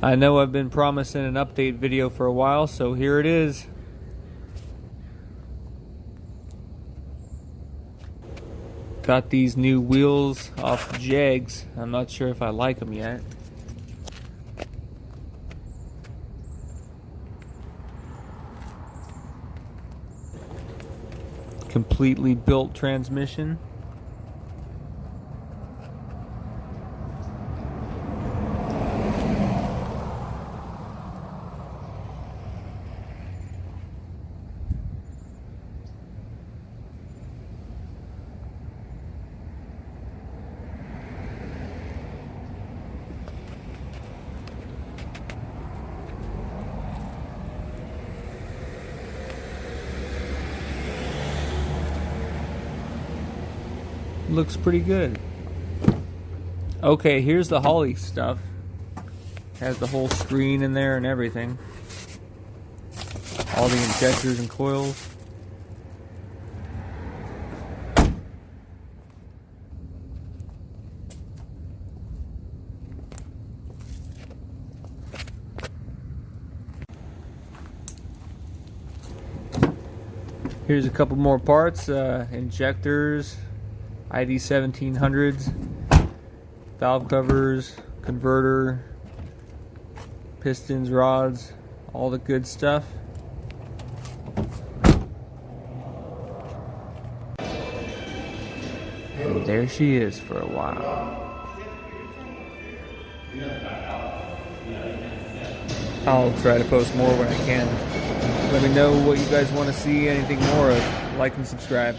I know I've been promising an update video for a while, so here it is. Got these new wheels off Jegs. I'm not sure if I like them yet. Completely built transmission. Looks pretty good. Okay, here's the Holley stuff. Has the whole screen in there and everything. All the injectors and coils. Here's a couple more parts. Injectors, ID 1700s, valve covers, converter, pistons, rods, all the good stuff. And there she is for a while. I'll try to post more when I can. Let me know what you guys want to see, anything more of. Like and subscribe.